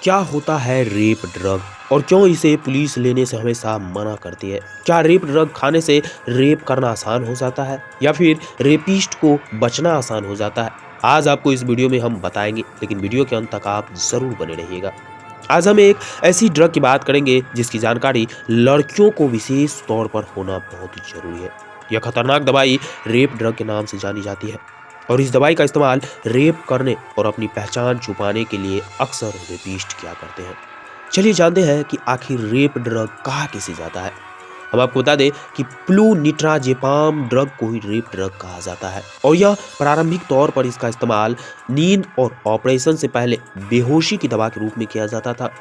क्या होता है रेप ड्रग और क्यों इसे पुलिस लेने से हमेशा मना करती है? क्या रेप ड्रग खाने से रेप करना आसान हो जाता है या फिर रेपिस्ट को बचना आसान हो जाता है? आज आपको इस वीडियो में हम बताएंगे, लेकिन वीडियो के अंत तक आप जरूर बने रहिएगा। आज हम एक ऐसी ड्रग की बात करेंगे जिसकी जानकारी लड़कियों को विशेष तौर पर होना बहुत जरूरी है। यह खतरनाक दवाई रेप ड्रग के नाम से जानी जाती है और इस दवाई का इस्तेमाल रेप करने और अपनी पहचान छुपाने के लिए अक्सर रेपिस्ट किया करते हैं। चलिए जानते हैं कि आखिर रेप ड्रग कहा किसे जाता है। हम आपको बता दें कि फ्लूनिट्राजेपाम ड्रग को ही रेप ड्रग कहा जाता है और यह प्रारंभिक तौर पर इसका इस्तेमाल नींद और ऑपरेशन से पहले बेहोशी की दवा के रूप में किया जाता था।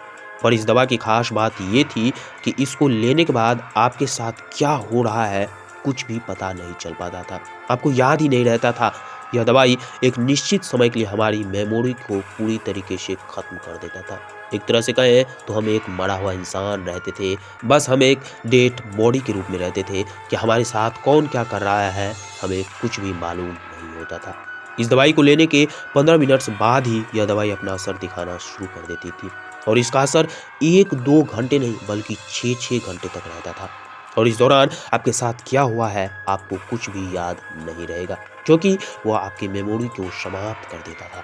पर इस दवा की खास बात ये थी कि इसको लेने के बाद आपके साथ क्या हो रहा है कुछ भी पता नहीं चल पाता था, आपको याद ही नहीं रहता था। यह दवाई एक निश्चित समय के लिए हमारी मेमोरी को पूरी तरीके से खत्म कर देता था। एक तरह से कहें तो हम एक मरा हुआ इंसान रहते थे, बस हम एक डेड बॉडी के रूप में रहते थे कि हमारे साथ कौन क्या कर रहा है हमें कुछ भी मालूम नहीं होता था। इस दवाई को लेने के 15 मिनट बाद ही यह दवाई अपना असर दिखाना शुरू कर देती थी और इसका असर 1-2 घंटे नहीं बल्कि 6-6 घंटे तक रहता था। और इस दौरान आपके साथ क्या हुआ है आपको कुछ भी याद नहीं रहेगा, क्योंकि वह आपकी मेमोरी को समाप्त कर देता था।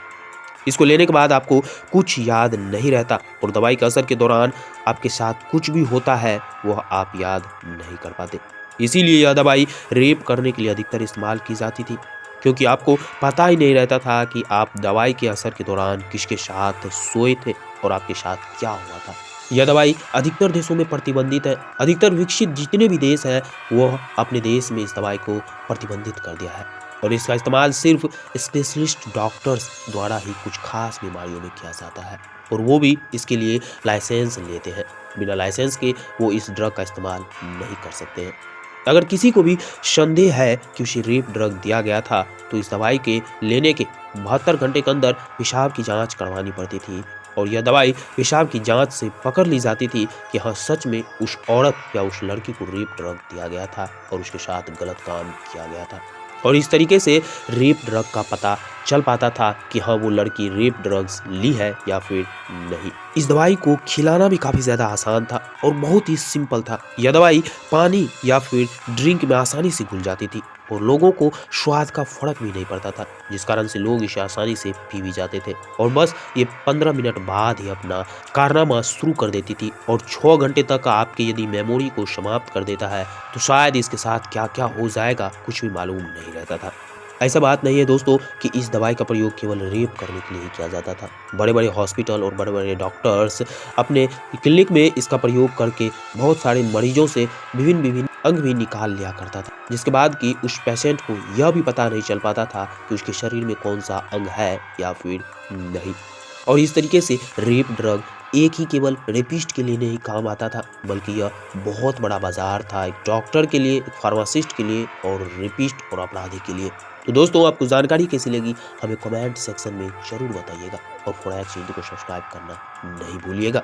इसको लेने के बाद आपको कुछ याद नहीं रहता और दवाई के असर के दौरान आपके साथ कुछ भी होता है वह आप याद नहीं कर पाते। इसीलिए यह दवाई रेप करने के लिए अधिकतर इस्तेमाल की जाती थी, क्योंकि आपको पता ही नहीं रहता था कि आप दवाई के असर के दौरान किसके साथ सोए थे और आपके साथ क्या हुआ था। यह दवाई अधिकतर देशों में प्रतिबंधित है। अधिकतर विकसित जितने भी देश हैं वह अपने देश में इस दवाई को प्रतिबंधित कर दिया है और इसका इस्तेमाल सिर्फ स्पेशलिस्ट डॉक्टर्स द्वारा ही कुछ खास बीमारियों में किया जाता है और वो भी इसके लिए लाइसेंस लेते हैं। बिना लाइसेंस के वो इस ड्रग का इस्तेमाल नहीं कर सकते हैं। अगर किसी को भी संदेह है कि उसे रेप ड्रग दिया गया था तो इस दवाई के लेने के 72 घंटे के अंदर पेशाब की जांच करवानी पड़ती थी और यह दवाई पेशाब की जांच से पकड़ ली जाती थी कि हाँ सच में उस औरत या उस लड़की को रेप ड्रग दिया गया था और उसके साथ गलत काम किया गया था। और इस तरीके से रेप ड्रग का पता चल पाता था कि हाँ वो लड़की रेप ड्रग्स ली है या फिर नहीं। इस दवाई को खिलाना भी काफ़ी ज़्यादा आसान था और बहुत ही सिंपल था। यह दवाई पानी या फिर ड्रिंक में आसानी से घुल जाती थी और लोगों को स्वाद का फर्क भी नहीं पड़ता था, जिस कारण से लोग इसे आसानी से पी भी जाते थे और बस ये 15 मिनट बाद ही अपना कारनामा शुरू कर देती थी और 6 घंटे तक आपके यदि मेमोरी को समाप्त कर देता है तो शायद इसके साथ क्या क्या हो जाएगा कुछ भी मालूम नहीं रहता था। ऐसा बात नहीं है दोस्तों कि इस दवाई का प्रयोग केवल रेप करने के लिए ही किया जाता था। बड़े बड़े हॉस्पिटल और बड़े बड़े डॉक्टर्स अपने क्लिनिक में इसका प्रयोग करके बहुत सारे मरीजों से विभिन्न विभिन्न अंग भी निकाल लिया करता था, जिसके बाद कि उस पेशेंट को यह भी पता नहीं चल पाता था कि उसके शरीर में कौन सा अंग है या फिर नहीं। और इस तरीके से रेप ड्रग एक ही केवल रेपिस्ट के लिए नहीं काम आता था, बल्कि यह बहुत बड़ा बाजार था, एक डॉक्टर के लिए, एक फार्मासिस्ट के लिए और रेपिस्ट और अपराधी के लिए। तो दोस्तों आपको जानकारी कैसी लगी हमें कमेंट सेक्शन में जरूर बताइएगा और फॉर एक्स हिंदी को सब्सक्राइब करना नहीं भूलिएगा।